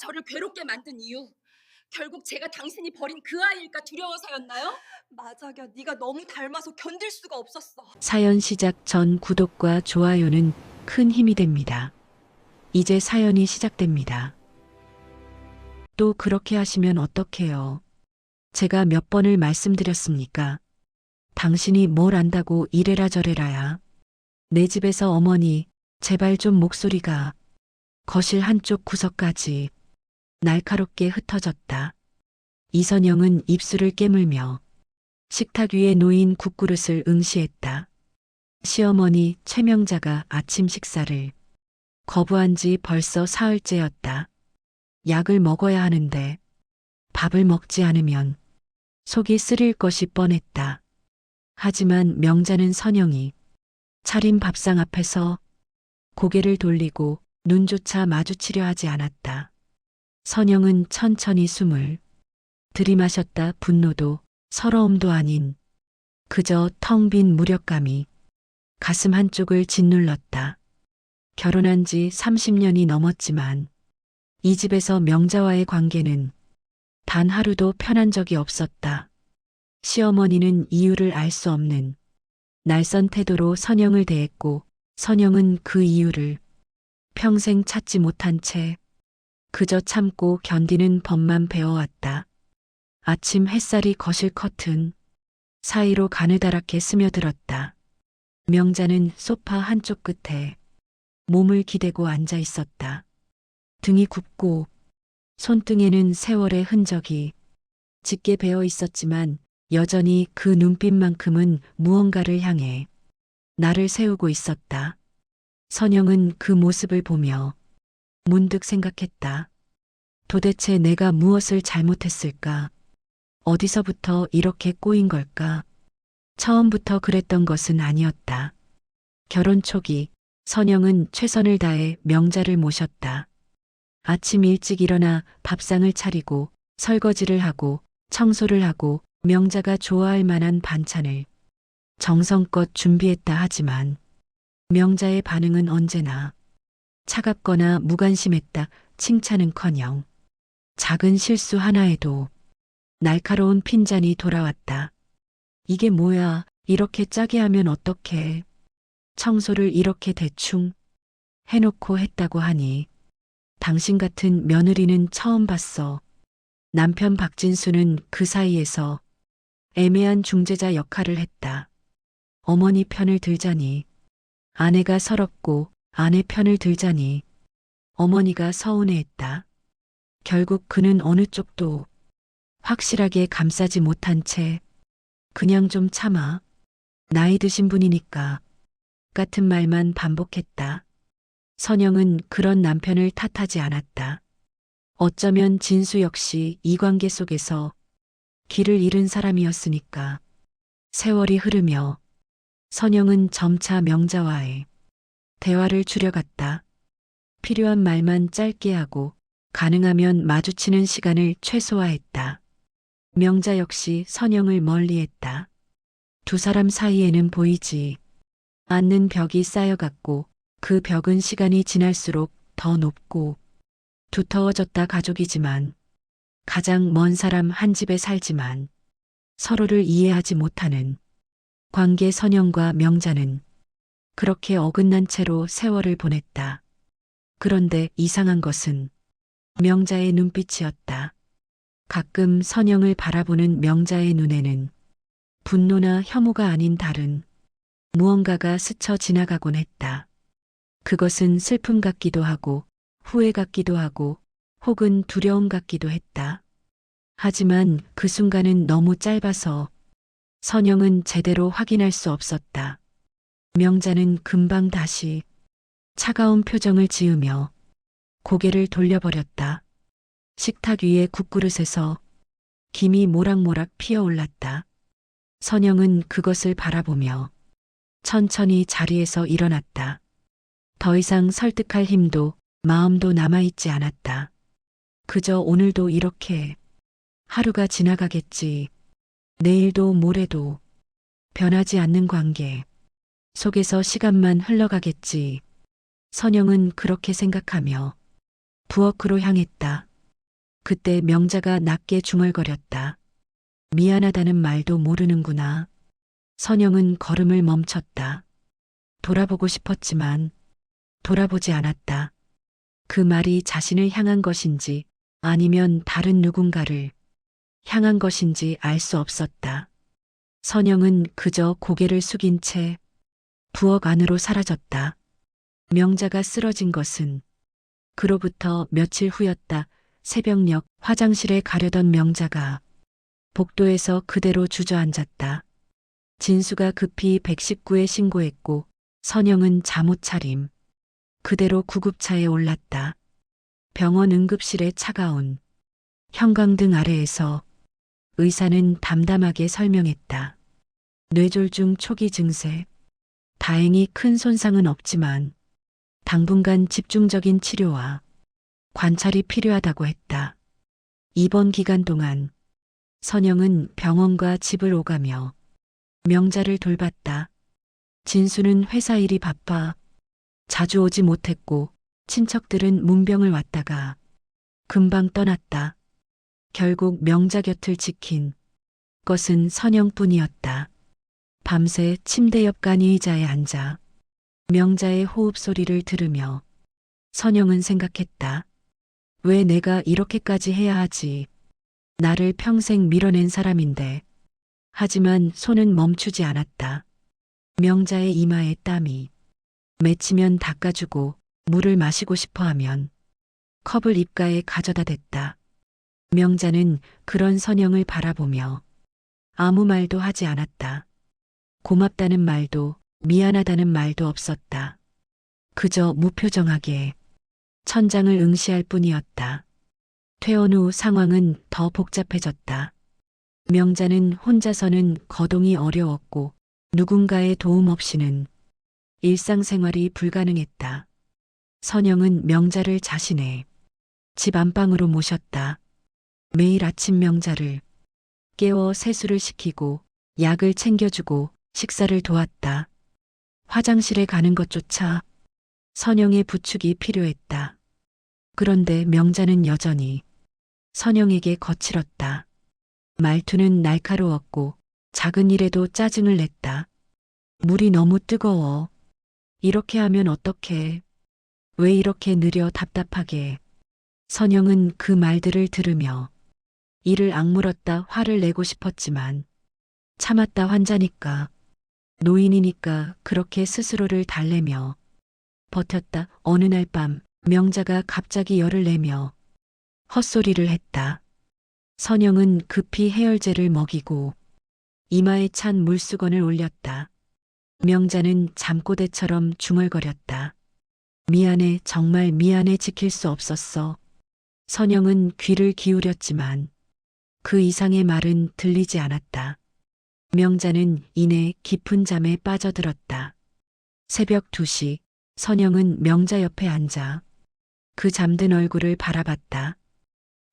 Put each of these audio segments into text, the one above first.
저를 괴롭게 만든 이유, 결국 제가 당신이 버린 그 아이일까 두려워서였나요? 맞아요. 네가 너무 닮아서 견딜 수가 없었어. 사연 시작 전 구독과 좋아요는 큰 힘이 됩니다. 이제 사연이 시작됩니다. 또 그렇게 하시면 어떡해요? 제가 몇 번을 말씀드렸습니까? 당신이 뭘 안다고 이래라 저래라야. 내 집에서 어머니, 제발 좀 목소리가 거실 한쪽 구석까지 날카롭게 흩어졌다. 이선영은 입술을 깨물며 식탁 위에 놓인 국그릇을 응시했다. 시어머니 최명자가 아침 식사를 거부한 지 벌써 사흘째였다. 약을 먹어야 하는데 밥을 먹지 않으면 속이 쓰릴 것이 뻔했다. 하지만 명자는 선영이 차린 밥상 앞에서 고개를 돌리고 눈조차 마주치려 하지 않았다. 선영은 천천히 숨을 들이마셨다. 분노도 서러움도 아닌 그저 텅 빈 무력감이 가슴 한쪽을 짓눌렀다. 결혼한 지 30년이 넘었지만 이 집에서 명자와의 관계는 단 하루도 편한 적이 없었다. 시어머니는 이유를 알 수 없는 날선 태도로 선영을 대했고 선영은 그 이유를 평생 찾지 못한 채 그저 참고 견디는 법만 배워왔다. 아침 햇살이 거실 커튼 사이로 가느다랗게 스며들었다. 명자는 소파 한쪽 끝에 몸을 기대고 앉아 있었다. 등이 굽고 손등에는 세월의 흔적이 짙게 배어 있었지만 여전히 그 눈빛만큼은 무언가를 향해 나를 세우고 있었다. 선영은 그 모습을 보며 문득 생각했다. 도대체 내가 무엇을 잘못했을까? 어디서부터 이렇게 꼬인 걸까? 처음부터 그랬던 것은 아니었다. 결혼 초기 선영은 최선을 다해 명자를 모셨다. 아침 일찍 일어나 밥상을 차리고 설거지를 하고 청소를 하고 명자가 좋아할 만한 반찬을 정성껏 준비했다 하지만 명자의 반응은 언제나 차갑거나 무관심했다. 칭찬은커녕 작은 실수 하나에도 날카로운 핀잔이 돌아왔다. 이게 뭐야? 이렇게 짜게 하면 어떡해? 청소를 이렇게 대충 해놓고 했다고 하니 당신 같은 며느리는 처음 봤어. 남편 박진수는 그 사이에서 애매한 중재자 역할을 했다. 어머니 편을 들자니 아내가 서럽고 아내 편을 들자니 어머니가 서운해했다. 결국 그는 어느 쪽도 확실하게 감싸지 못한 채 그냥 좀 참아. 나이 드신 분이니까 같은 말만 반복했다. 선영은 그런 남편을 탓하지 않았다. 어쩌면 진수 역시 이 관계 속에서 길을 잃은 사람이었으니까. 세월이 흐르며 선영은 점차 명자와의 대화를 줄여갔다. 필요한 말만 짧게 하고 가능하면 마주치는 시간을 최소화했다. 명자 역시 선영을 멀리했다. 두 사람 사이에는 보이지 않는 벽이 쌓여갔고 그 벽은 시간이 지날수록 더 높고 두터워졌다. 가족이지만 가장 먼 사람 한 집에 살지만 서로를 이해하지 못하는 관계. 선영과 명자는 그렇게 어긋난 채로 세월을 보냈다. 그런데 이상한 것은 명자의 눈빛이었다. 가끔 선영을 바라보는 명자의 눈에는 분노나 혐오가 아닌 다른 무언가가 스쳐 지나가곤 했다. 그것은 슬픔 같기도 하고 후회 같기도 하고 혹은 두려움 같기도 했다. 하지만 그 순간은 너무 짧아서 선영은 제대로 확인할 수 없었다. 명자는 금방 다시 차가운 표정을 지으며 고개를 돌려버렸다. 식탁 위의 국그릇에서 김이 모락모락 피어올랐다. 선영은 그것을 바라보며 천천히 자리에서 일어났다. 더 이상 설득할 힘도 마음도 남아있지 않았다. 그저 오늘도 이렇게 하루가 지나가겠지. 내일도 모레도 변하지 않는 관계 속에서 시간만 흘러가겠지. 선영은 그렇게 생각하며 부엌으로 향했다. 그때 명자가 낮게 중얼거렸다. 미안하다는 말도 모르는구나. 선영은 걸음을 멈췄다. 돌아보고 싶었지만 돌아보지 않았다. 그 말이 자신을 향한 것인지 아니면 다른 누군가를 향한 것인지 알 수 없었다. 선영은 그저 고개를 숙인 채 부엌 안으로 사라졌다. 명자가 쓰러진 것은 그로부터 며칠 후였다. 새벽녘 화장실에 가려던 명자가 복도에서 그대로 주저앉았다. 진수가 급히 119에 신고했고 선영은 잠옷 차림 그대로 구급차에 올랐다. 병원 응급실의 차가운 형광등 아래에서 의사는 담담하게 설명했다. 뇌졸중 초기 증세. 다행히 큰 손상은 없지만 당분간 집중적인 치료와 관찰이 필요하다고 했다. 입원 기간 동안 선영은 병원과 집을 오가며 명자를 돌봤다. 진수는 회사 일이 바빠 자주 오지 못했고 친척들은 문병을 왔다가 금방 떠났다. 결국 명자 곁을 지킨 것은 선영뿐이었다. 밤새 침대 옆 간이의자에 앉아 명자의 호흡 소리를 들으며 선영은 생각했다. 왜 내가 이렇게까지 해야 하지? 나를 평생 밀어낸 사람인데. 하지만 손은 멈추지 않았다. 명자의 이마에 땀이 맺히면 닦아주고 물을 마시고 싶어 하면 컵을 입가에 가져다 댔다. 명자는 그런 선영을 바라보며 아무 말도 하지 않았다. 고맙다는 말도 미안하다는 말도 없었다. 그저 무표정하게 천장을 응시할 뿐이었다. 퇴원 후 상황은 더 복잡해졌다. 명자는 혼자서는 거동이 어려웠고 누군가의 도움 없이는 일상생활이 불가능했다. 선영은 명자를 자신의 집 안방으로 모셨다. 매일 아침 명자를 깨워 세수를 시키고 약을 챙겨주고 식사를 도왔다. 화장실에 가는 것조차 선영의 부축이 필요했다. 그런데 명자는 여전히 선영에게 거칠었다. 말투는 날카로웠고 작은 일에도 짜증을 냈다. 물이 너무 뜨거워. 이렇게 하면 어떡해. 왜 이렇게 느려 답답하게. 선영은 그 말들을 들으며 이를 악물었다 화를 내고 싶었지만 참았다. 환자니까 노인이니까 그렇게 스스로를 달래며 버텼다. 어느 날 밤 명자가 갑자기 열을 내며 헛소리를 했다. 선영은 급히 해열제를 먹이고 이마에 찬 물수건을 올렸다. 명자는 잠꼬대처럼 중얼거렸다. 미안해, 정말 미안해, 지킬 수 없었어. 선영은 귀를 기울였지만 그 이상의 말은 들리지 않았다. 명자는 이내 깊은 잠에 빠져들었다. 새벽 2시 선영은 명자 옆에 앉아 그 잠든 얼굴을 바라봤다.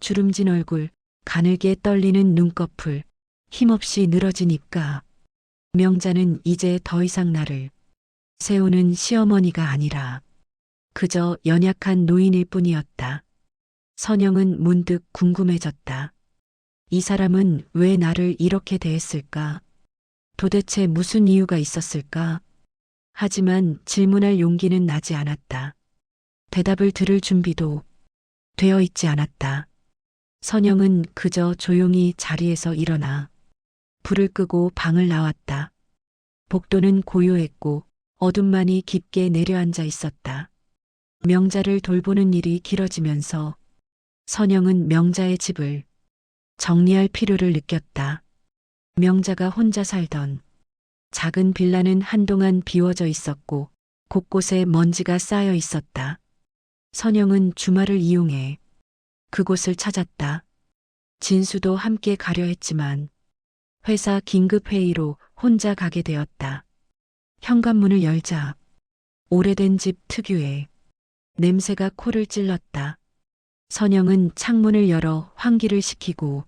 주름진 얼굴, 가늘게 떨리는 눈꺼풀, 힘없이 늘어진 입가. 명자는 이제 더 이상 나를 세우는 시어머니가 아니라 그저 연약한 노인일 뿐이었다. 선영은 문득 궁금해졌다. 이 사람은 왜 나를 이렇게 대했을까? 도대체 무슨 이유가 있었을까? 하지만 질문할 용기는 나지 않았다. 대답을 들을 준비도 되어 있지 않았다. 선영은 그저 조용히 자리에서 일어나 불을 끄고 방을 나왔다. 복도는 고요했고 어둠만이 깊게 내려앉아 있었다. 명자를 돌보는 일이 길어지면서 선영은 명자의 집을 정리할 필요를 느꼈다. 명자가 혼자 살던 작은 빌라는 한동안 비워져 있었고 곳곳에 먼지가 쌓여 있었다. 선영은 주말을 이용해 그곳을 찾았다. 진수도 함께 가려 했지만 회사 긴급회의로 혼자 가게 되었다. 현관문을 열자 오래된 집 특유의 냄새가 코를 찔렀다. 선영은 창문을 열어 환기를 시키고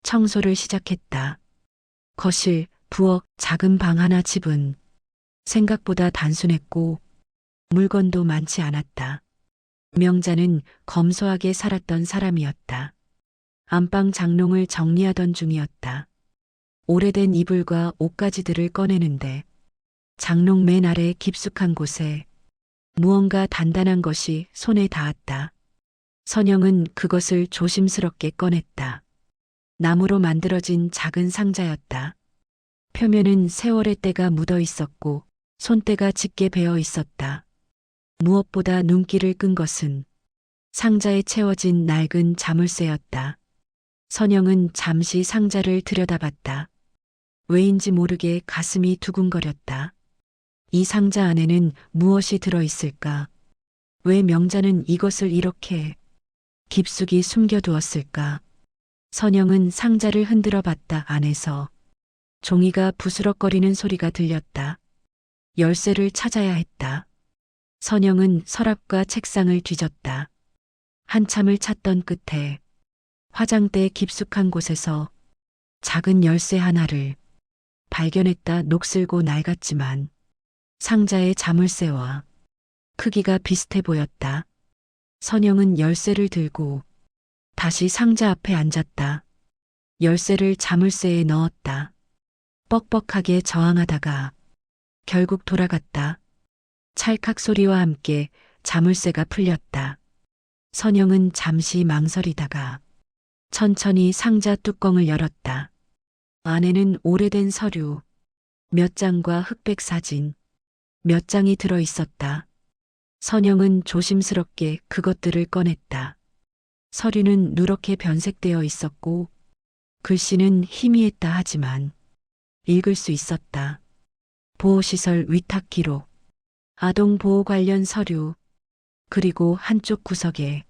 청소를 시작했다. 거실, 부엌, 작은 방 하나. 집은 생각보다 단순했고 물건도 많지 않았다. 명자는 검소하게 살았던 사람이었다. 안방 장롱을 정리하던 중이었다. 오래된 이불과 옷가지들을 꺼내는데 장롱 맨 아래 깊숙한 곳에 무언가 단단한 것이 손에 닿았다. 선영은 그것을 조심스럽게 꺼냈다. 나무로 만들어진 작은 상자였다. 표면은 세월의 때가 묻어 있었고 손때가 짙게 베어 있었다. 무엇보다 눈길을 끈 것은 상자에 채워진 낡은 자물쇠였다. 선영은 잠시 상자를 들여다봤다. 왜인지 모르게 가슴이 두근거렸다. 이 상자 안에는 무엇이 들어 있을까? 왜 명자는 이것을 이렇게 깊숙이 숨겨두었을까? 선영은 상자를 흔들어 봤다. 안에서 종이가 부스럭거리는 소리가 들렸다. 열쇠를 찾아야 했다. 선영은 서랍과 책상을 뒤졌다. 한참을 찾던 끝에 화장대 깊숙한 곳에서 작은 열쇠 하나를 발견했다. 녹슬고 낡았지만 상자의 자물쇠와 크기가 비슷해 보였다. 선영은 열쇠를 들고 다시 상자 앞에 앉았다. 열쇠를 자물쇠에 넣었다. 뻑뻑하게 저항하다가 결국 돌아갔다. 찰칵 소리와 함께 자물쇠가 풀렸다. 선영은 잠시 망설이다가 천천히 상자 뚜껑을 열었다. 안에는 오래된 서류, 몇 장과 흑백 사진, 몇 장이 들어 있었다. 선영은 조심스럽게 그것들을 꺼냈다. 서류는 누렇게 변색되어 있었고 글씨는 희미했다 하지만 읽을 수 있었다. 보호시설 위탁 기록, 아동 보호 관련 서류, 그리고 한쪽 구석에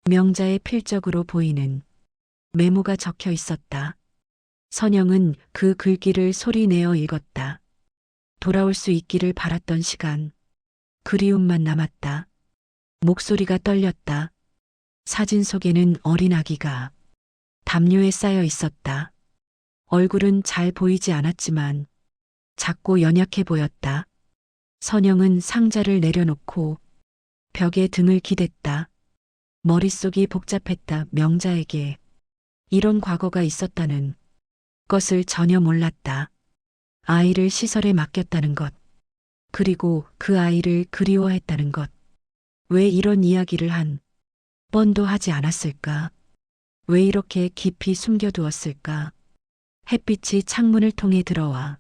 명자의 필적으로 보이는 메모가 적혀 있었다. 선영은 그 글귀를 소리내어 읽었다. 돌아올 수 있기를 바랐던 시간, 그리움만 남았다. 목소리가 떨렸다. 사진 속에는 어린 아기가 담요에 쌓여 있었다. 얼굴은 잘 보이지 않았지만 작고 연약해 보였다. 선영은 상자를 내려놓고 벽에 등을 기댔다. 머릿속이 복잡했다. 명자에게 이런 과거가 있었다는 것을 전혀 몰랐다. 아이를 시설에 맡겼다는 것, 그리고 그 아이를 그리워했다는 것. 왜 이런 이야기를 한 번도 하지 않았을까? 왜 이렇게 깊이 숨겨두었을까? 햇빛이 창문을 통해 들어와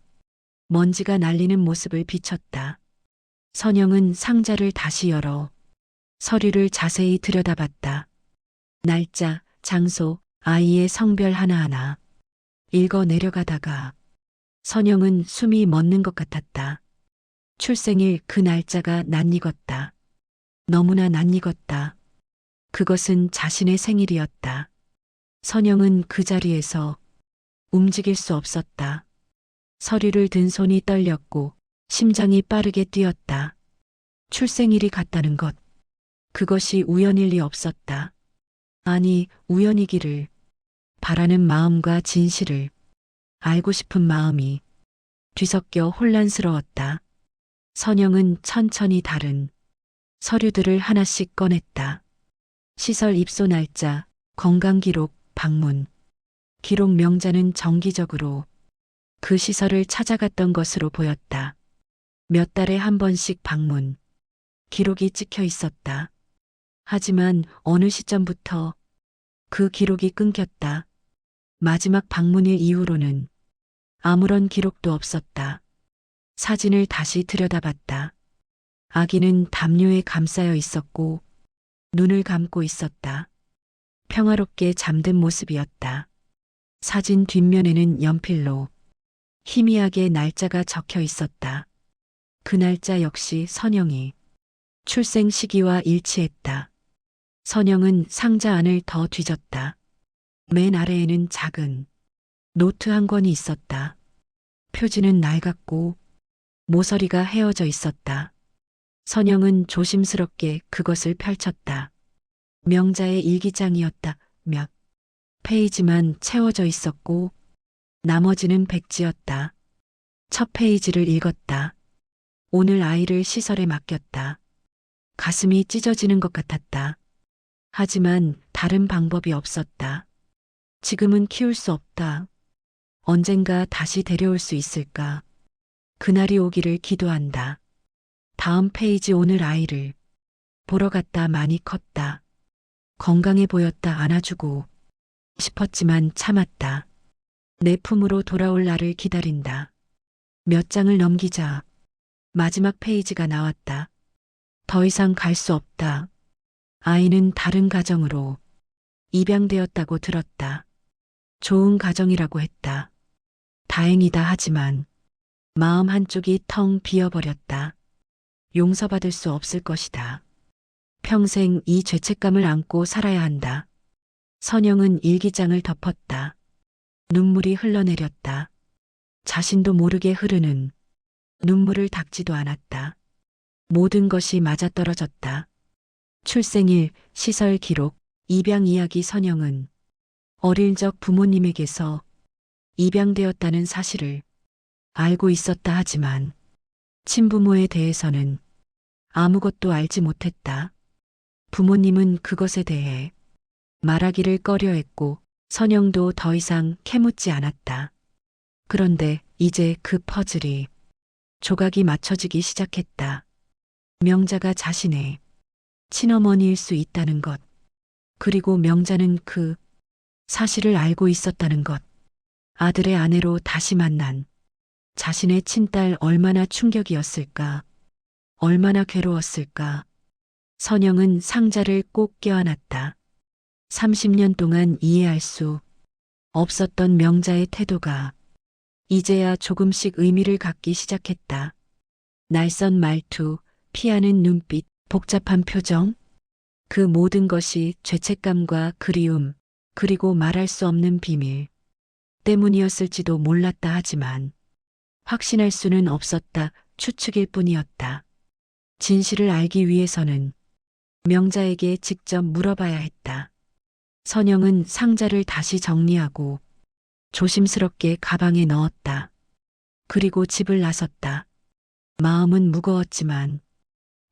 먼지가 날리는 모습을 비쳤다. 선영은 상자를 다시 열어 서류를 자세히 들여다봤다. 날짜, 장소, 아이의 성별 하나하나 읽어 내려가다가 선영은 숨이 멎는 것 같았다. 출생일 그 날짜가 낯익었다. 너무나 낯익었다. 그것은 자신의 생일이었다. 선영은 그 자리에서 움직일 수 없었다. 서류를 든 손이 떨렸고 심장이 빠르게 뛰었다. 출생일이 같다는 것. 그것이 우연일 리 없었다. 아니, 우연이기를 바라는 마음과 진실을 알고 싶은 마음이 뒤섞여 혼란스러웠다. 선영은 천천히 다른 서류들을 하나씩 꺼냈다. 시설 입소 날짜, 건강기록, 방문. 기록 명자는 정기적으로 그 시설을 찾아갔던 것으로 보였다. 몇 달에 한 번씩 방문. 기록이 찍혀 있었다. 하지만 어느 시점부터 그 기록이 끊겼다. 마지막 방문일 이후로는 아무런 기록도 없었다. 사진을 다시 들여다봤다. 아기는 담요에 감싸여 있었고 눈을 감고 있었다. 평화롭게 잠든 모습이었다. 사진 뒷면에는 연필로 희미하게 날짜가 적혀 있었다. 그 날짜 역시 선영이 출생 시기와 일치했다. 선영은 상자 안을 더 뒤졌다. 맨 아래에는 작은 노트 한 권이 있었다. 표지는 낡았고 모서리가 헤어져 있었다. 선영은 조심스럽게 그것을 펼쳤다. 명자의 일기장이었다. 몇 페이지만 채워져 있었고 나머지는 백지였다. 첫 페이지를 읽었다. 오늘 아이를 시설에 맡겼다. 가슴이 찢어지는 것 같았다. 하지만 다른 방법이 없었다. 지금은 키울 수 없다. 언젠가 다시 데려올 수 있을까? 그날이 오기를 기도한다. 다음 페이지. 오늘 아이를 보러 갔다. 많이 컸다. 건강해 보였다. 안아주고 싶었지만 참았다. 내 품으로 돌아올 날을 기다린다. 몇 장을 넘기자 마지막 페이지가 나왔다. 더 이상 갈 수 없다. 아이는 다른 가정으로 입양되었다고 들었다. 좋은 가정이라고 했다. 다행이다 하지만 마음 한쪽이 텅 비어버렸다. 용서받을 수 없을 것이다. 평생 이 죄책감을 안고 살아야 한다. 선영은 일기장을 덮었다. 눈물이 흘러내렸다. 자신도 모르게 흐르는 눈물을 닦지도 않았다. 모든 것이 맞아떨어졌다. 출생일, 시설 기록, 입양 이야기. 선영은 어릴 적 부모님에게서 입양되었다는 사실을 알고 있었다 하지만 친부모에 대해서는 아무것도 알지 못했다. 부모님은 그것에 대해 말하기를 꺼려했고 선영도 더 이상 캐묻지 않았다. 그런데 이제 그 퍼즐이 조각이 맞춰지기 시작했다. 명자가 자신의 친어머니일 수 있다는 것, 그리고 명자는 그 사실을 알고 있었다는 것, 아들의 아내로 다시 만난 자신의 친딸. 얼마나 충격이었을까, 얼마나 괴로웠을까. 선영은 상자를 꼭 껴안았다. 30년 동안 이해할 수 없었던 명자의 태도가 이제야 조금씩 의미를 갖기 시작했다. 날선 말투, 피하는 눈빛, 복잡한 표정. 그 모든 것이 죄책감과 그리움, 그리고 말할 수 없는 비밀 때문이었을지도 몰랐다 하지만 확신할 수는 없었다. 추측일 뿐이었다. 진실을 알기 위해서는 명자에게 직접 물어봐야 했다. 선영은 상자를 다시 정리하고 조심스럽게 가방에 넣었다. 그리고 집을 나섰다. 마음은 무거웠지만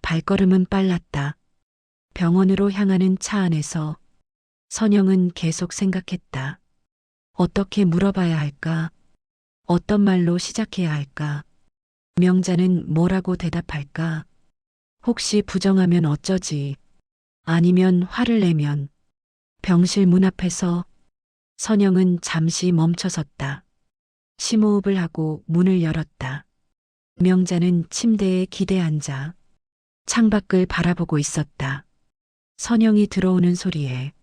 발걸음은 빨랐다. 병원으로 향하는 차 안에서 선영은 계속 생각했다. 어떻게 물어봐야 할까? 어떤 말로 시작해야 할까? 명자는 뭐라고 대답할까? 혹시 부정하면 어쩌지? 아니면 화를 내면? 병실 문 앞에서 선영은 잠시 멈춰섰다. 심호흡을 하고 문을 열었다. 명자는 침대에 기대 앉아 창밖을 바라보고 있었다. 선영이 들어오는 소리에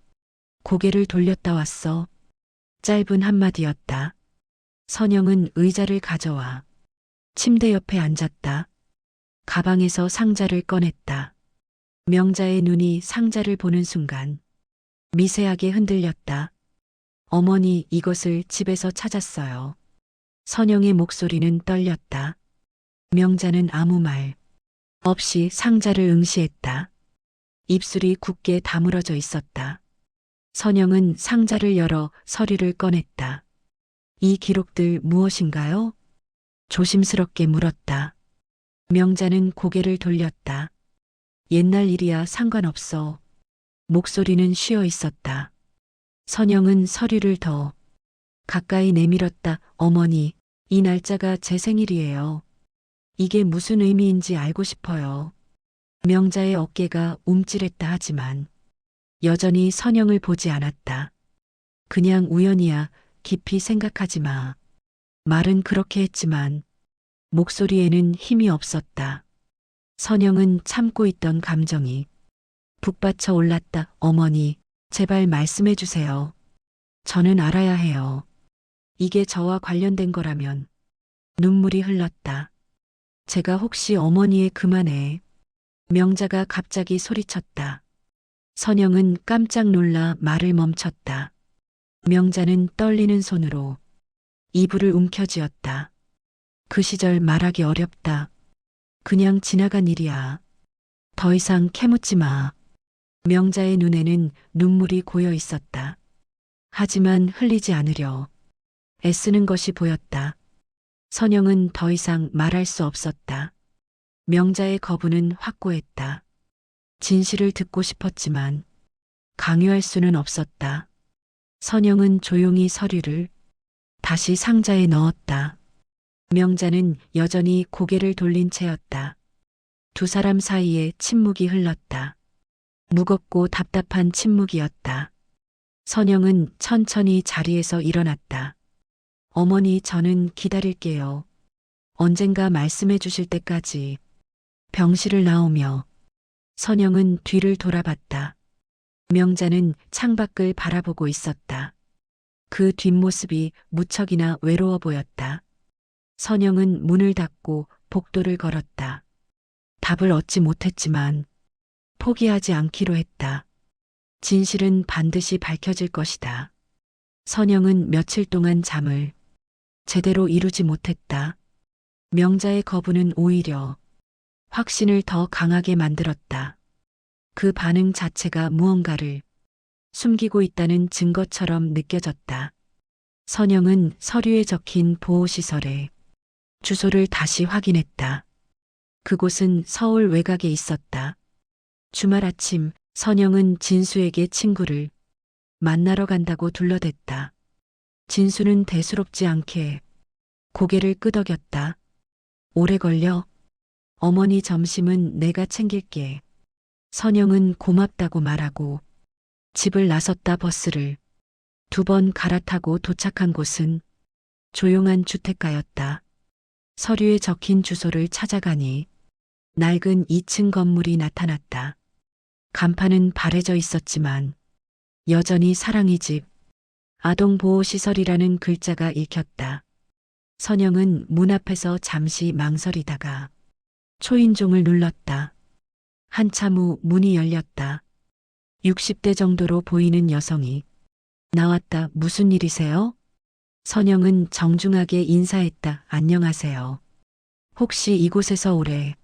고개를 돌렸다. 왔어. 짧은 한마디였다. 선영은 의자를 가져와 침대 옆에 앉았다. 가방에서 상자를 꺼냈다. 명자의 눈이 상자를 보는 순간 미세하게 흔들렸다. 어머니, 이것을 집에서 찾았어요. 선영의 목소리는 떨렸다. 명자는 아무 말 없이 상자를 응시했다. 입술이 굳게 다물어져 있었다. 선영은 상자를 열어 서류를 꺼냈다. 이 기록들 무엇인가요? 조심스럽게 물었다. 명자는 고개를 돌렸다. 옛날 일이야 상관없어. 목소리는 쉬어 있었다. 선영은 서류를 더 가까이 내밀었다. 어머니, 이 날짜가 제 생일이에요. 이게 무슨 의미인지 알고 싶어요. 명자의 어깨가 움찔했다 하지만 여전히 선영을 보지 않았다. 그냥 우연이야. 깊이 생각하지 마. 말은 그렇게 했지만 목소리에는 힘이 없었다. 선영은 참고 있던 감정이 북받쳐 올랐다. 어머니, 제발 말씀해 주세요. 저는 알아야 해요. 이게 저와 관련된 거라면. 눈물이 흘렀다. 제가 혹시 어머니의 그만해. 명자가 갑자기 소리쳤다. 선영은 깜짝 놀라 말을 멈췄다. 명자는 떨리는 손으로 이불을 움켜쥐었다. 그 시절 말하기 어렵다. 그냥 지나간 일이야. 더 이상 캐묻지 마. 명자의 눈에는 눈물이 고여 있었다. 하지만 흘리지 않으려 애쓰는 것이 보였다. 선영은 더 이상 말할 수 없었다. 명자의 거부는 확고했다. 진실을 듣고 싶었지만 강요할 수는 없었다. 선영은 조용히 서류를 다시 상자에 넣었다. 명자는 여전히 고개를 돌린 채였다. 두 사람 사이에 침묵이 흘렀다. 무겁고 답답한 침묵이었다. 선영은 천천히 자리에서 일어났다. 어머니, 저는 기다릴게요. 언젠가 말씀해 주실 때까지. 병실을 나오며 선영은 뒤를 돌아봤다. 명자는 창밖을 바라보고 있었다. 그 뒷모습이 무척이나 외로워 보였다. 선영은 문을 닫고 복도를 걸었다. 답을 얻지 못했지만 포기하지 않기로 했다. 진실은 반드시 밝혀질 것이다. 선영은 며칠 동안 잠을 제대로 이루지 못했다. 명자의 거부는 오히려 확신을 더 강하게 만들었다. 그 반응 자체가 무언가를 숨기고 있다는 증거처럼 느껴졌다. 선영은 서류에 적힌 보호시설의 주소를 다시 확인했다. 그곳은 서울 외곽에 있었다. 주말 아침 선영은 진수에게 친구를 만나러 간다고 둘러댔다. 진수는 대수롭지 않게 고개를 끄덕였다. 오래 걸려? 어머니, 점심은 내가 챙길게. 선영은 고맙다고 말하고 집을 나섰다. 버스를 2번 갈아타고 도착한 곳은 조용한 주택가였다. 서류에 적힌 주소를 찾아가니 낡은 2층 건물이 나타났다. 간판은 바래져 있었지만 여전히 사랑이 집 아동보호시설이라는 글자가 읽혔다. 선영은 문 앞에서 잠시 망설이다가 초인종을 눌렀다. 한참 후 문이 열렸다. 60대 정도로 보이는 여성이 나왔다. 무슨 일이세요? 선영은 정중하게 인사했다. 안녕하세요. 혹시 이곳에서 오래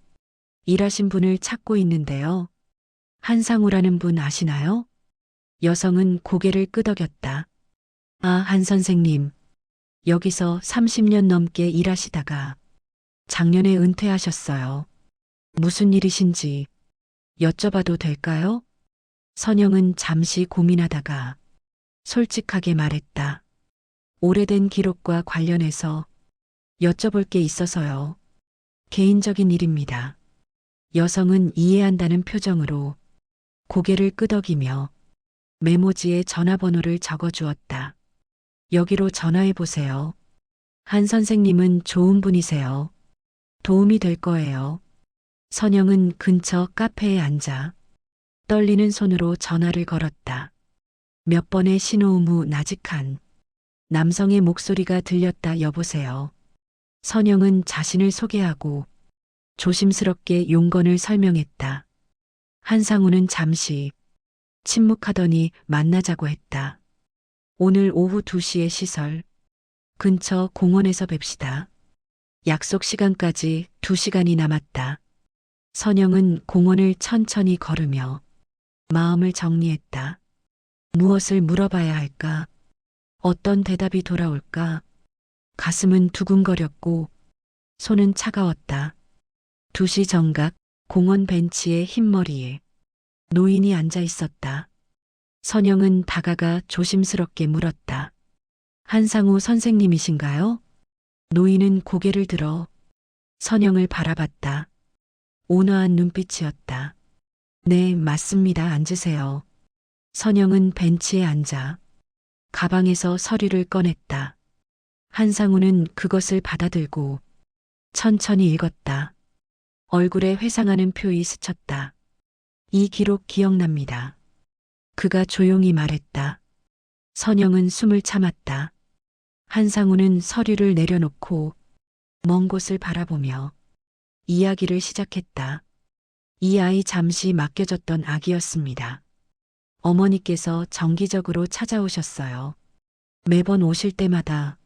일하신 분을 찾고 있는데요. 한상우라는 분 아시나요? 여성은 고개를 끄덕였다. 아, 한 선생님. 여기서 30년 넘게 일하시다가 작년에 은퇴하셨어요. 무슨 일이신지 여쭤봐도 될까요? 선영은 잠시 고민하다가 솔직하게 말했다. 오래된 기록과 관련해서 여쭤볼 게 있어서요. 개인적인 일입니다. 여성은 이해한다는 표정으로 고개를 끄덕이며 메모지에 전화번호를 적어주었다. 여기로 전화해 보세요. 한 선생님은 좋은 분이세요. 도움이 될 거예요. 선영은 근처 카페에 앉아 떨리는 손으로 전화를 걸었다. 몇 번의 신호음 후 나직한 남성의 목소리가 들렸다. 여보세요. 선영은 자신을 소개하고 조심스럽게 용건을 설명했다. 한상우는 잠시 침묵하더니 만나자고 했다. 오늘 오후 2시에 시설 근처 공원에서 뵙시다. 약속 시간까지 2시간이 남았다. 선영은 공원을 천천히 걸으며 마음을 정리했다. 무엇을 물어봐야 할까? 어떤 대답이 돌아올까? 가슴은 두근거렸고 손은 차가웠다. 2시 정각 공원 벤치의 흰머리에 노인이 앉아 있었다. 선영은 다가가 조심스럽게 물었다. 한상우 선생님이신가요? 노인은 고개를 들어 선영을 바라봤다. 온화한 눈빛이었다. 네, 맞습니다. 앉으세요. 선영은 벤치에 앉아 가방에서 서류를 꺼냈다. 한상우는 그것을 받아들고 천천히 읽었다. 얼굴에 회상하는 표이 스쳤다. 이 기록 기억납니다. 그가 조용히 말했다. 선영은 숨을 참았다. 한상우는 서류를 내려놓고 먼 곳을 바라보며 이야기를 시작했다. 이 아이 잠시 맡겨졌던 아기였습니다. 어머니께서 정기적으로 찾아오셨어요. 매번 오실 때마다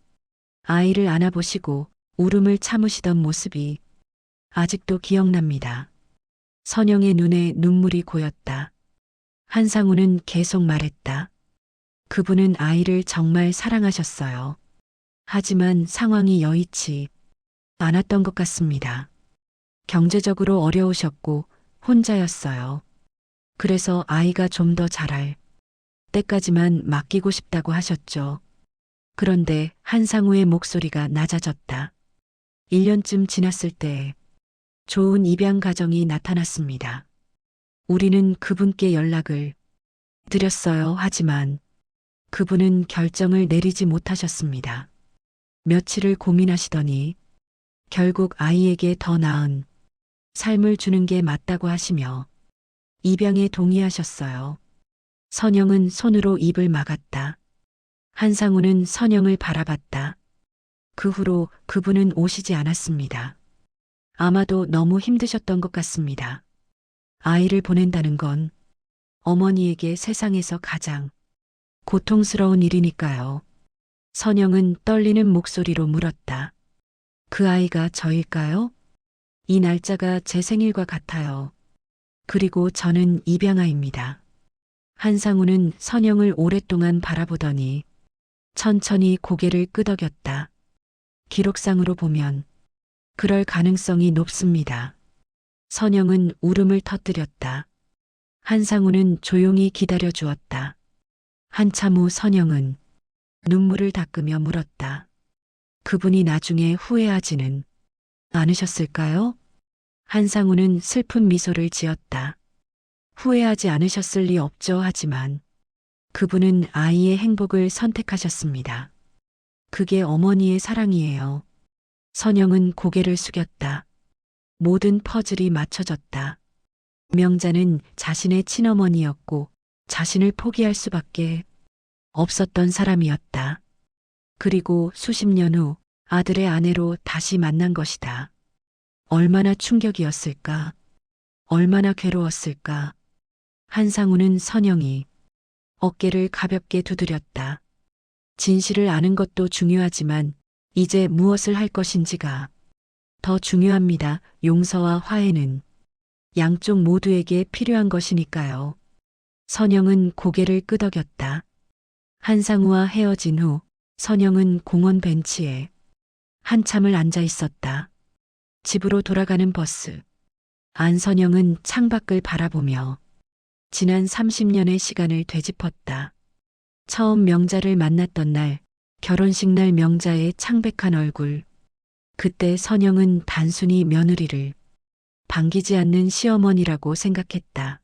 아이를 안아보시고 울음을 참으시던 모습이 아직도 기억납니다. 선영의 눈에 눈물이 고였다. 한상우는 계속 말했다. 그분은 아이를 정말 사랑하셨어요. 하지만 상황이 여의치 않았던 것 같습니다. 경제적으로 어려우셨고 혼자였어요. 그래서 아이가 좀 더 자랄 때까지만 맡기고 싶다고 하셨죠. 그런데 한상우의 목소리가 낮아졌다. 1년쯤 지났을 때 좋은 입양 가정이 나타났습니다. 우리는 그분께 연락을 드렸어요. 하지만 그분은 결정을 내리지 못하셨습니다. 며칠을 고민하시더니 결국 아이에게 더 나은 삶을 주는 게 맞다고 하시며 입양에 동의하셨어요. 선영은 손으로 입을 막았다. 한상우는 선영을 바라봤다. 그 후로 그분은 오시지 않았습니다. 아마도 너무 힘드셨던 것 같습니다. 아이를 보낸다는 건 어머니에게 세상에서 가장 고통스러운 일이니까요. 선영은 떨리는 목소리로 물었다. 그 아이가 저일까요? 이 날짜가 제 생일과 같아요. 그리고 저는 입양아입니다. 한상우는 선영을 오랫동안 바라보더니 천천히 고개를 끄덕였다. 기록상으로 보면 그럴 가능성이 높습니다. 선영은 울음을 터뜨렸다. 한상우는 조용히 기다려 주었다. 한참 후 선영은 눈물을 닦으며 물었다. 그분이 나중에 후회하지는 않으셨을까요? 한상우는 슬픈 미소를 지었다. 후회하지 않으셨을 리 없죠. 하지만 그분은 아이의 행복을 선택하셨습니다. 그게 어머니의 사랑이에요. 선영은 고개를 숙였다. 모든 퍼즐이 맞춰졌다. 명자는 자신의 친어머니였고 자신을 포기할 수밖에 없었던 사람이었다. 그리고 수십 년 후 아들의 아내로 다시 만난 것이다. 얼마나 충격이었을까? 얼마나 괴로웠을까? 한상우는 선영이 어깨를 가볍게 두드렸다. 진실을 아는 것도 중요하지만 이제 무엇을 할 것인지가 더 중요합니다. 용서와 화해는 양쪽 모두에게 필요한 것이니까요. 선영은 고개를 끄덕였다. 한상우와 헤어진 후 선영은 공원 벤치에 한참을 앉아 있었다. 집으로 돌아가는 버스. 안선영은 창밖을 바라보며 지난 30년의 시간을 되짚었다. 처음 명자를 만났던 날, 결혼식 날 명자의 창백한 얼굴. 그때 선영은 단순히 며느리를 반기지 않는 시어머니라고 생각했다.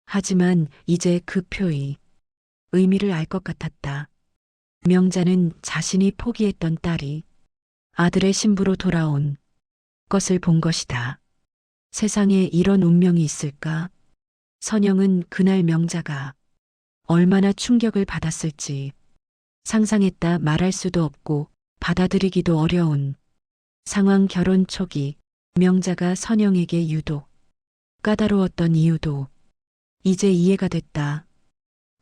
하지만 이제 그 표의 의미를 알 것 같았다. 명자는 자신이 포기했던 딸이 아들의 신부로 돌아온 것을 본 것이다. 세상에 이런 운명이 있을까? 선영은 그날 명자가 얼마나 충격을 받았을지 상상했다. 말할 수도 없고 받아들이기도 어려운 상황. 결혼 초기 명자가 선영에게 유독 까다로웠던 이유도 이제 이해가 됐다.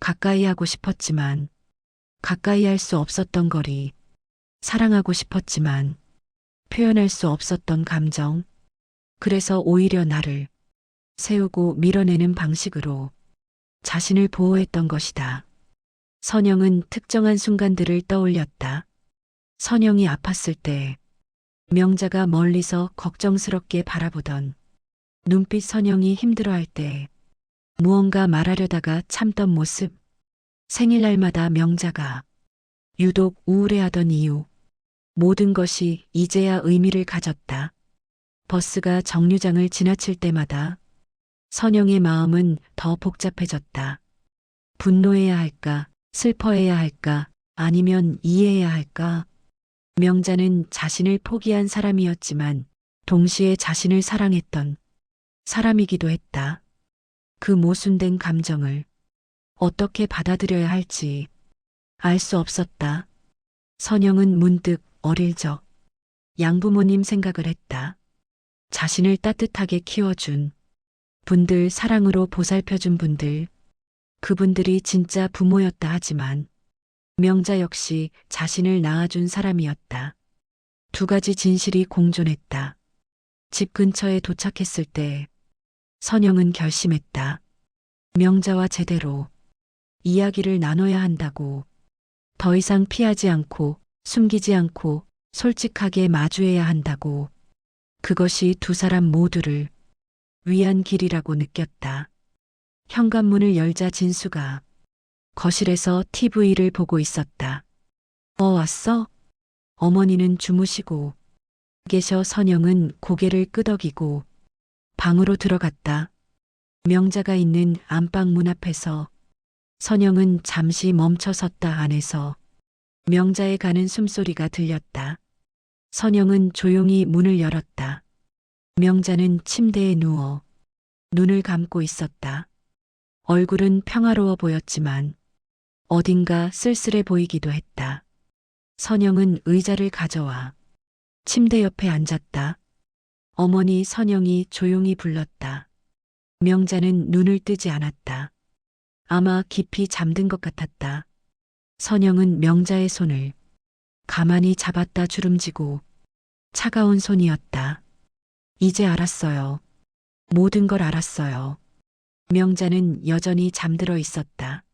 가까이 하고 싶었지만 가까이 할 수 없었던 거리. 사랑하고 싶었지만 표현할 수 없었던 감정. 그래서 오히려 나를 세우고 밀어내는 방식으로 자신을 보호했던 것이다. 선영은 특정한 순간들을 떠올렸다. 선영이 아팠을 때 명자가 멀리서 걱정스럽게 바라보던 눈빛. 선영이 힘들어할 때 무언가 말하려다가 참던 모습. 생일날마다 명자가 유독 우울해하던 이유. 모든 것이 이제야 의미를 가졌다. 버스가 정류장을 지나칠 때마다 선영의 마음은 더 복잡해졌다. 분노해야 할까, 슬퍼해야 할까, 아니면 이해해야 할까? 명자는 자신을 포기한 사람이었지만 동시에 자신을 사랑했던 사람이기도 했다. 그 모순된 감정을 어떻게 받아들여야 할지 알 수 없었다. 선영은 문득 어릴 적 양부모님 생각을 했다. 자신을 따뜻하게 키워준 분들, 사랑으로 보살펴준 분들, 그분들이 진짜 부모였다. 하지만 명자 역시 자신을 낳아준 사람이었다. 두 가지 진실이 공존했다. 집 근처에 도착했을 때 선영은 결심했다. 명자와 제대로 이야기를 나눠야 한다고. 더 이상 피하지 않고 숨기지 않고 솔직하게 마주해야 한다고. 그것이 두 사람 모두를 위한 길이라고 느꼈다. 현관문을 열자 진수가 거실에서 TV를 보고 있었다. 왔어? 어머니는 주무시고 계셔. 선영은 고개를 끄덕이고 방으로 들어갔다. 명자가 있는 안방 문 앞에서 선영은 잠시 멈춰 섰다. 안에서 명자의 가는 숨소리가 들렸다. 선영은 조용히 문을 열었다. 명자는 침대에 누워 눈을 감고 있었다. 얼굴은 평화로워 보였지만 어딘가 쓸쓸해 보이기도 했다. 선영은 의자를 가져와 침대 옆에 앉았다. 어머니. 선영이 조용히 불렀다. 명자는 눈을 뜨지 않았다. 아마 깊이 잠든 것 같았다. 선영은 명자의 손을 가만히 잡았다. 주름지고 차가운 손이었다. 이제 알았어요. 모든 걸 알았어요. 명자는 여전히 잠들어 있었다.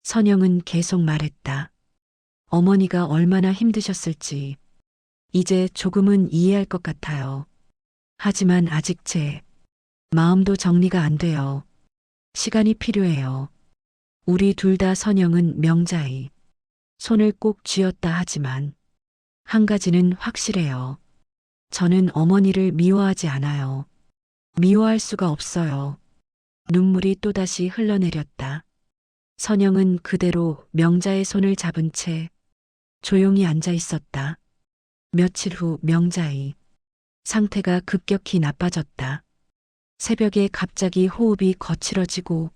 선영은 계속 말했다. 어머니가 얼마나 힘드셨을지 이제 조금은 이해할 것 같아요. 하지만 아직 제 마음도 정리가 안 돼요. 시간이 필요해요. 우리 둘 다. 선영은 명자의 손을 꼭 쥐었다. 하지만 한 가지는 확실해요. 저는 어머니를 미워하지 않아요. 미워할 수가 없어요. 눈물이 또다시 흘러내렸다. 선영은 그대로 명자의 손을 잡은 채 조용히 앉아 있었다. 며칠 후 명자의 상태가 급격히 나빠졌다. 새벽에 갑자기 호흡이 거칠어지고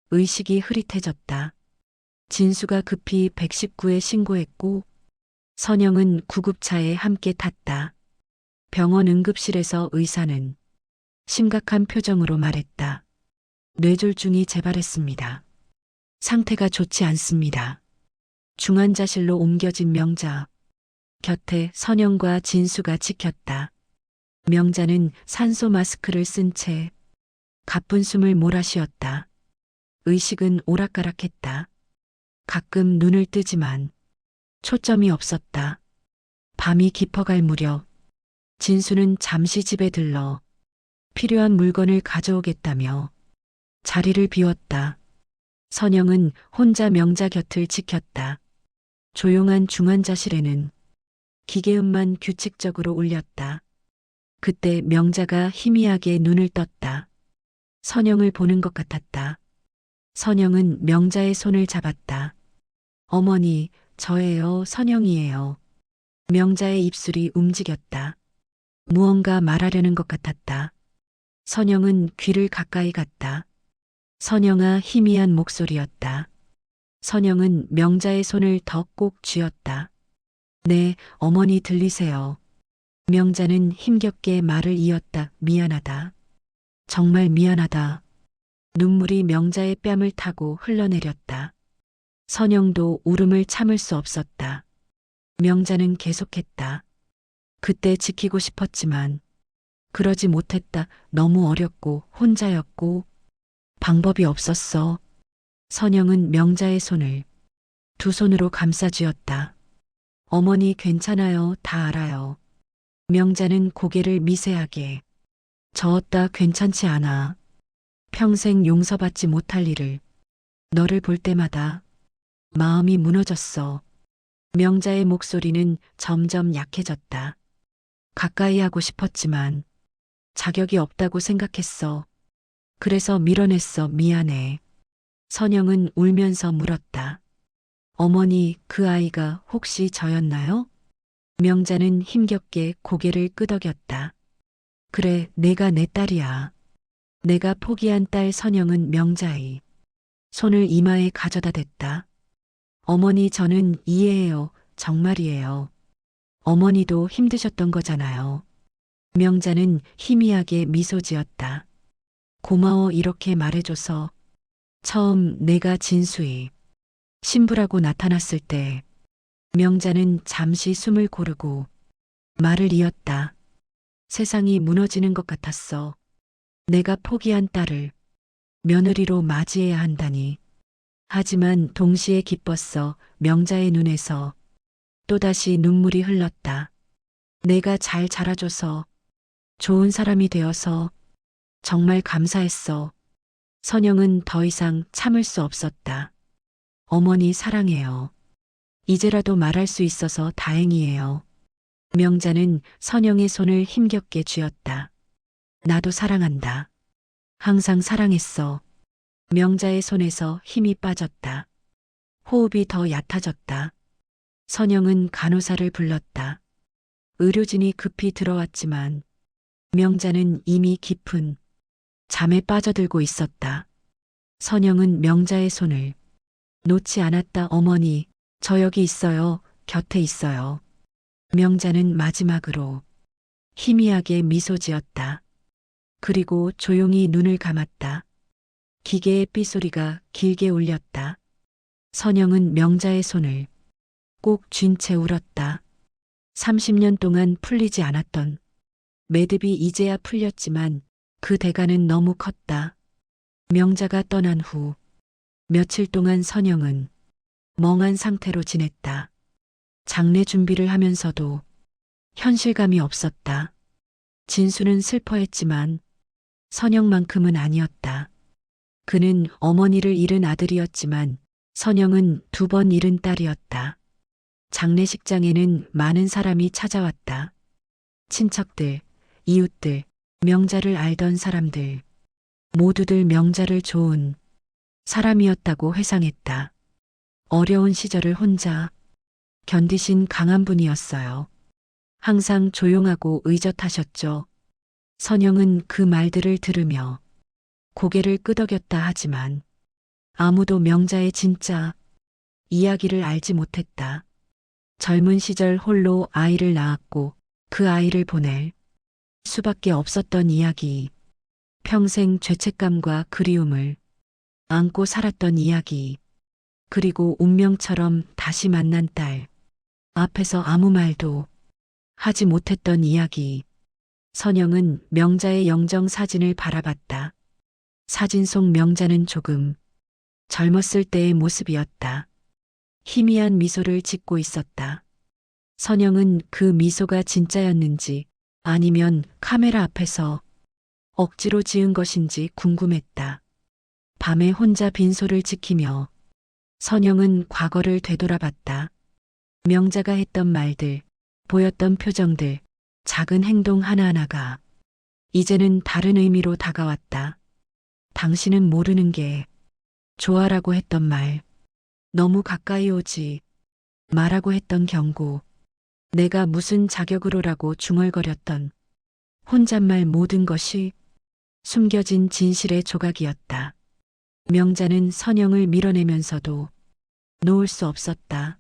의식이 흐릿해졌다. 진수가 급히 119에 신고했고 선영은 구급차에 함께 탔다. 병원 응급실에서 의사는 심각한 표정으로 말했다. 뇌졸중이 재발했습니다. 상태가 좋지 않습니다. 중환자실로 옮겨진 명자 곁에 선영과 진수가 지켰다. 명자는 산소 마스크를 쓴 채 가쁜 숨을 몰아쉬었다. 의식은 오락가락했다. 가끔 눈을 뜨지만 초점이 없었다. 밤이 깊어갈 무렵 진수는 잠시 집에 들러 필요한 물건을 가져오겠다며 자리를 비웠다. 선영은 혼자 명자 곁을 지켰다. 조용한 중환자실에는 기계음만 규칙적으로 울렸다. 그때 명자가 희미하게 눈을 떴다. 선영을 보는 것 같았다. 선영은 명자의 손을 잡았다. 어머니, 저예요. 선영이에요. 명자의 입술이 움직였다. 무언가 말하려는 것 같았다. 선영은 귀를 가까이 갔다. 선영아. 희미한 목소리였다. 선영은 명자의 손을 더 꼭 쥐었다. 네, 어머니 들리세요. 명자는 힘겹게 말을 이었다. 미안하다. 정말 미안하다. 눈물이 명자의 뺨을 타고 흘러내렸다. 선영도 울음을 참을 수 없었다. 명자는 계속했다. 그때 지키고 싶었지만 그러지 못했다. 너무 어렸고 혼자였고 방법이 없었어. 선영은 명자의 손을 두 손으로 감싸 쥐었다. 어머니 괜찮아요. 다 알아요. 명자는 고개를 미세하게 저었다. 괜찮지 않아. 평생 용서받지 못할 일을 너를 볼 때마다 마음이 무너졌어. 명자의 목소리는 점점 약해졌다. 가까이 하고 싶었지만 자격이 없다고 생각했어. 그래서 밀어냈어. 미안해. 선영은 울면서 물었다. 어머니, 그 아이가 혹시 저였나요? 명자는 힘겹게 고개를 끄덕였다. 그래, 내가 내 딸이야. 내가 포기한 딸. 선영은 명자의 손을 이마에 가져다 댔다. 어머니, 저는 이해해요. 정말이에요. 어머니도 힘드셨던 거잖아요. 명자는 희미하게 미소 지었다. 고마워. 이렇게 말해줘서. 처음 내가 진수의 신부라고 나타났을 때 명자는 잠시 숨을 고르고 말을 이었다. 세상이 무너지는 것 같았어. 내가 포기한 딸을 며느리로 맞이해야 한다니. 하지만 동시에 기뻤어. 명자의 눈에서 또다시 눈물이 흘렀다. 내가 잘 자라줘서, 좋은 사람이 되어서 정말 감사했어. 선영은 더 이상 참을 수 없었다. 어머니 사랑해요. 이제라도 말할 수 있어서 다행이에요. 명자는 선영의 손을 힘겹게 쥐었다. 나도 사랑한다. 항상 사랑했어. 명자의 손에서 힘이 빠졌다. 호흡이 더 얕아졌다. 선영은 간호사를 불렀다. 의료진이 급히 들어왔지만 명자는 이미 깊은 잠에 빠져들고 있었다. 선영은 명자의 손을 놓지 않았다. 어머니, 저 여기 있어요. 곁에 있어요. 명자는 마지막으로 희미하게 미소 지었다. 그리고 조용히 눈을 감았다. 기계의 삐소리가 길게 울렸다. 선영은 명자의 손을 꼭 쥔 채 울었다. 30년 동안 풀리지 않았던 매듭이 이제야 풀렸지만 그 대가는 너무 컸다. 명자가 떠난 후 며칠 동안 선영은 멍한 상태로 지냈다. 장례 준비를 하면서도 현실감이 없었다. 진수는 슬퍼했지만 선영만큼은 아니었다. 그는 어머니를 잃은 아들이었지만 선영은 2번 잃은 딸이었다. 장례식장에는 많은 사람이 찾아왔다. 친척들, 이웃들, 명자를 알던 사람들, 모두들 명자를 좋은 사람이었다고 회상했다. 어려운 시절을 혼자 견디신 강한 분이었어요. 항상 조용하고 의젓하셨죠. 선영은 그 말들을 들으며 고개를 끄덕였다 하지만 아무도 명자의 진짜 이야기를 알지 못했다. 젊은 시절 홀로 아이를 낳았고 그 아이를 보낼 수밖에 없었던 이야기. 평생 죄책감과 그리움을 안고 살았던 이야기. 그리고 운명처럼 다시 만난 딸 앞에서 아무 말도 하지 못했던 이야기. 선영은 명자의 영정 사진을 바라봤다. 사진 속 명자는 조금 젊었을 때의 모습이었다. 희미한 미소를 짓고 있었다. 선영은 그 미소가 진짜였는지 아니면 카메라 앞에서 억지로 지은 것인지 궁금했다. 밤에 혼자 빈소를 지키며 선영은 과거를 되돌아봤다. 명자가 했던 말들, 보였던 표정들, 작은 행동 하나하나가 이제는 다른 의미로 다가왔다. 당신은 모르는 게 좋아라고 했던 말, 너무 가까이 오지 마라고 했던 경고, 내가 무슨 자격으로라고 중얼거렸던 혼잣말 모든 것이 숨겨진 진실의 조각이었다. 명자는 선영을 밀어내면서도 놓을 수 없었다.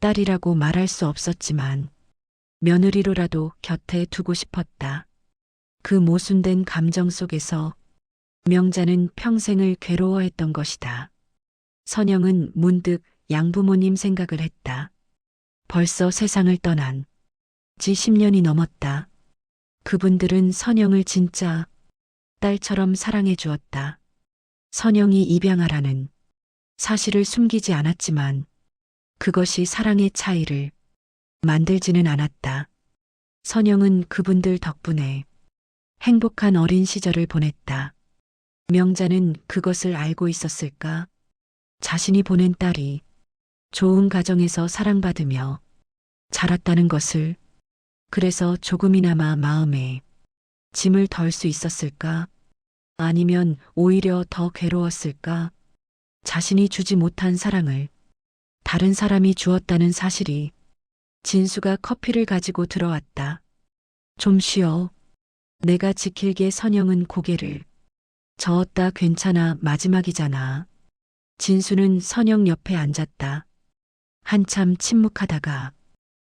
딸이라고 말할 수 없었지만 며느리로라도 곁에 두고 싶었다. 그 모순된 감정 속에서 명자는 평생을 괴로워했던 것이다. 선영은 문득 양부모님 생각을 했다. 벌써 세상을 떠난 지 10년이 넘었다. 그분들은 선영을 진짜 딸처럼 사랑해 주었다. 선영이 입양하라는 사실을 숨기지 않았지만 그것이 사랑의 차이를 만들지는 않았다. 선영은 그분들 덕분에 행복한 어린 시절을 보냈다. 명자는 그것을 알고 있었을까? 자신이 보낸 딸이 좋은 가정에서 사랑받으며 자랐다는 것을, 그래서 조금이나마 마음에 짐을 덜 수 있었을까? 아니면 오히려 더 괴로웠을까? 자신이 주지 못한 사랑을 다른 사람이 주었다는 사실이. 진수가 커피를 가지고 들어왔다. 좀 쉬어. 내가 지킬게. 선영은 고개를 저었다. 괜찮아. 마지막이잖아. 진수는 선영 옆에 앉았다. 한참 침묵하다가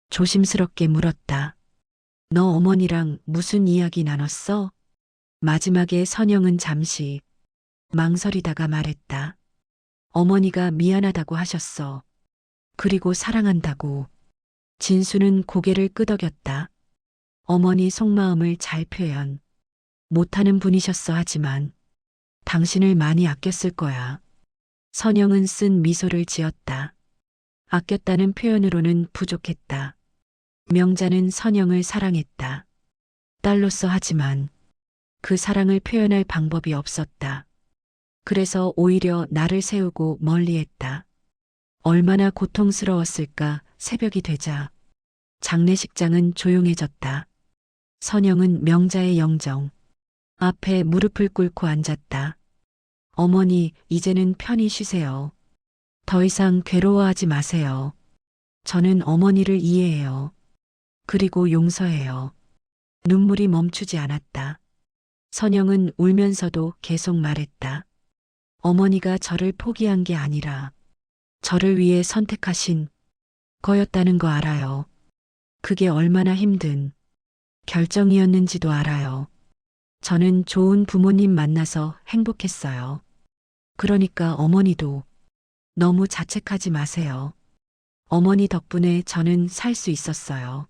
조심스럽게 물었다. 너 어머니랑 무슨 이야기 나눴어? 마지막에 선영은 잠시 망설이다가 말했다. 어머니가 미안하다고 하셨어. 그리고 사랑한다고. 진수는 고개를 끄덕였다. 어머니 속마음을 잘 표현 못하는 분이셨어. 하지만 당신을 많이 아꼈을 거야. 선영은 쓴 미소를 지었다. 아꼈다는 표현으로는 부족했다. 명자는 선영을 사랑했다. 딸로서. 하지만 그 사랑을 표현할 방법이 없었다. 그래서 오히려 나를 세우고 멀리했다. 얼마나 고통스러웠을까. 새벽이 되자 장례식장은 조용해졌다. 선영은 명자의 영정 앞에 무릎을 꿇고 앉았다. 어머니, 이제는 편히 쉬세요. 더 이상 괴로워하지 마세요. 저는 어머니를 이해해요. 그리고 용서해요. 눈물이 멈추지 않았다. 선영은 울면서도 계속 말했다. 어머니가 저를 포기한 게 아니라 저를 위해 선택하신 거였다는 거 알아요. 그게 얼마나 힘든 결정이었는지도 알아요. 저는 좋은 부모님 만나서 행복했어요. 그러니까 어머니도 너무 자책하지 마세요. 어머니 덕분에 저는 살 수 있었어요.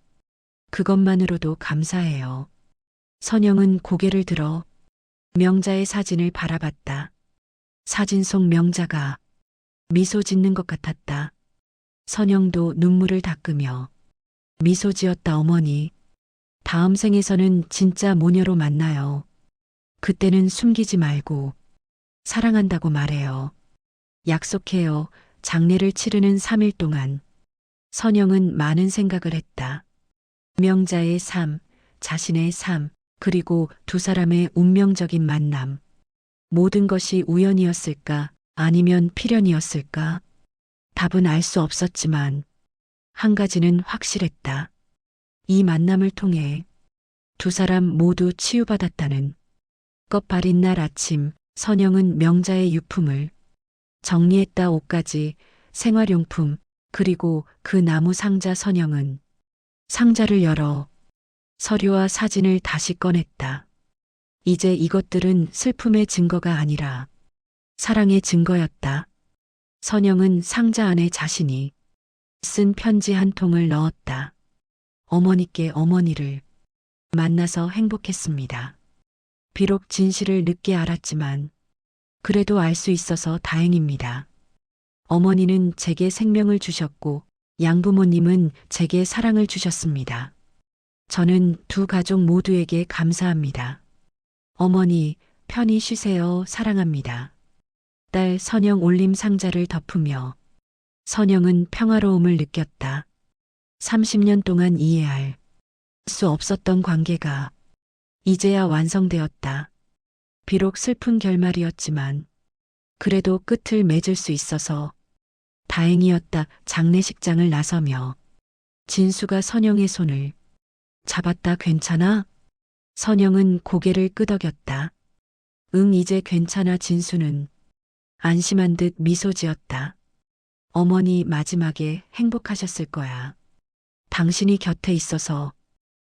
그것만으로도 감사해요. 선영은 고개를 들어 명자의 사진을 바라봤다. 사진 속 명자가 미소 짓는 것 같았다. 선영도 눈물을 닦으며 미소 지었다. 어머니, 다음 생에서는 진짜 모녀로 만나요. 그때는 숨기지 말고 사랑한다고 말해요. 약속해요. 장례를 치르는 3일 동안 선영은 많은 생각을 했다. 명자의 삶, 자신의 삶, 그리고 두 사람의 운명적인 만남. 모든 것이 우연이었을까? 아니면 필연이었을까? 답은 알 수 없었지만 한 가지는 확실했다. 이 만남을 통해 두 사람 모두 치유받았다는 것. 바린 날 아침, 선영은 명자의 유품을 정리했다. 옷까지, 생활용품, 그리고 그 나무 상자. 선영은 상자를 열어 서류와 사진을 다시 꺼냈다. 이제 이것들은 슬픔의 증거가 아니라 사랑의 증거였다. 선영은 상자 안에 자신이 쓴 편지 한 통을 넣었다. 어머니께 어머니를 만나서 행복했습니다. 비록 진실을 늦게 알았지만 그래도 알 수 있어서 다행입니다. 어머니는 제게 생명을 주셨고 양부모님은 제게 사랑을 주셨습니다. 저는 두 가족 모두에게 감사합니다. 어머니, 편히 쉬세요. 사랑합니다. 딸 선영. 올림 상자를 덮으며 선영은 평화로움을 느꼈다. 30년 동안 이해할 수 없었던 관계가 이제야 완성되었다. 비록 슬픈 결말이었지만 그래도 끝을 맺을 수 있어서 다행이었다. 장례식장을 나서며 진수가 선영의 손을 잡았다. 괜찮아? 선영은 고개를 끄덕였다. 응, 이제 괜찮아. 진수는 안심한 듯 미소 지었다. 어머니, 마지막에 행복하셨을 거야. 당신이 곁에 있어서.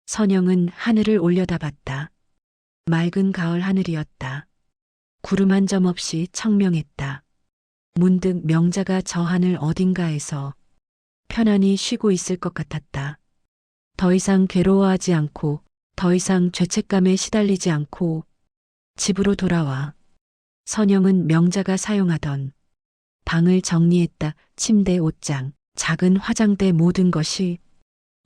선영은 하늘을 올려다봤다. 맑은 가을 하늘이었다. 구름 한 점 없이 청명했다. 문득 명자가 저 하늘 어딘가에서 편안히 쉬고 있을 것 같았다. 더 이상 괴로워하지 않고, 더 이상 죄책감에 시달리지 않고 집으로 돌아와 선영은 명자가 사용하던 방을 정리했다. 침대, 옷장, 작은 화장대, 모든 것이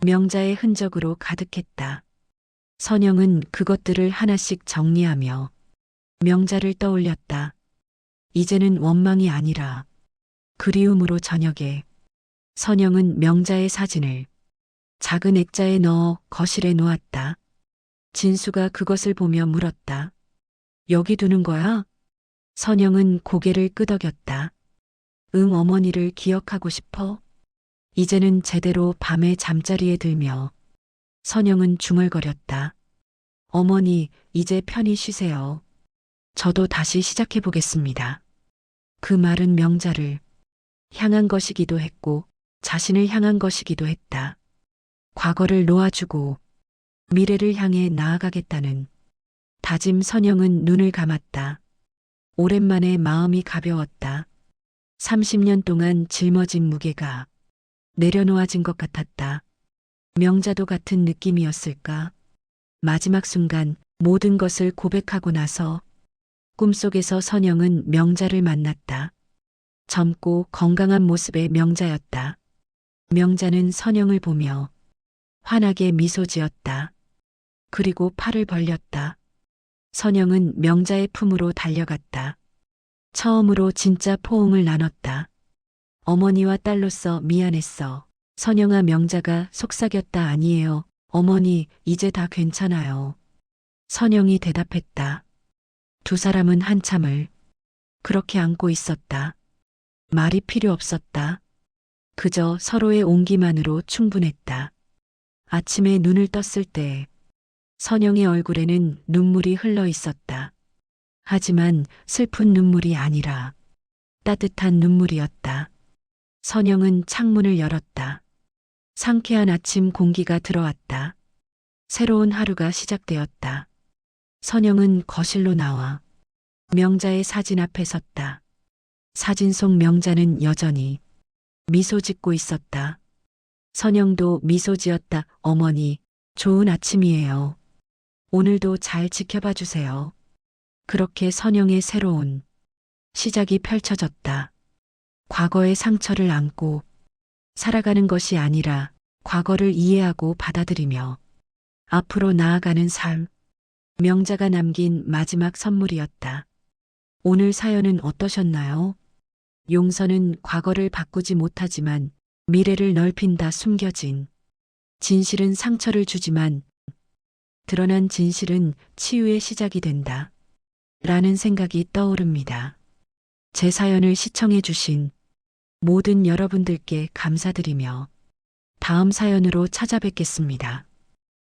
명자의 흔적으로 가득했다. 선영은 그것들을 하나씩 정리하며 명자를 떠올렸다. 이제는 원망이 아니라 그리움으로. 저녁에 선영은 명자의 사진을 작은 액자에 넣어 거실에 놓았다. 진수가 그것을 보며 물었다. 여기 두는 거야? 선영은 고개를 끄덕였다. 응, 어머니를 기억하고 싶어? 이제는 제대로 밤에 잠자리에 들며 선영은 중얼거렸다. 어머니, 이제 편히 쉬세요. 저도 다시 시작해 보겠습니다. 그 말은 명자를 향한 것이기도 했고 자신을 향한 것이기도 했다. 과거를 놓아주고 미래를 향해 나아가겠다는 다짐. 선영은 눈을 감았다. 오랜만에 마음이 가벼웠다. 30년 동안 짊어진 무게가 내려놓아진 것 같았다. 명자도 같은 느낌이었을까? 마지막 순간 모든 것을 고백하고 나서 꿈속에서 선영은 명자를 만났다. 젊고 건강한 모습의 명자였다. 명자는 선영을 보며 환하게 미소 지었다. 그리고 팔을 벌렸다. 선영은 명자의 품으로 달려갔다. 처음으로 진짜 포옹을 나눴다. 어머니와 딸로서 미안했어. 선영아, 명자가 속삭였다 아니에요. 어머니, 이제 다 괜찮아요. 선영이 대답했다. 두 사람은 한참을 그렇게 안고 있었다. 말이 필요 없었다. 그저 서로의 온기만으로 충분했다. 아침에 눈을 떴을 때 선영의 얼굴에는 눈물이 흘러 있었다. 하지만 슬픈 눈물이 아니라 따뜻한 눈물이었다. 선영은 창문을 열었다. 상쾌한 아침 공기가 들어왔다. 새로운 하루가 시작되었다. 선영은 거실로 나와 명자의 사진 앞에 섰다. 사진 속 명자는 여전히 미소 짓고 있었다. 선영도 미소 지었다. 어머니, 좋은 아침이에요. 오늘도 잘 지켜봐 주세요. 그렇게 선영의 새로운 시작이 펼쳐졌다. 과거의 상처를 안고 살아가는 것이 아니라 과거를 이해하고 받아들이며 앞으로 나아가는 삶. 명자가 남긴 마지막 선물이었다. 오늘 사연은 어떠셨나요? 용서는 과거를 바꾸지 못하지만 미래를 넓힌다. 숨겨진 진실은 상처를 주지만 드러난 진실은 치유의 시작이 된다. 라는 생각이 떠오릅니다. 제 사연을 시청해 주신 모든 여러분들께 감사드리며 다음 사연으로 찾아뵙겠습니다.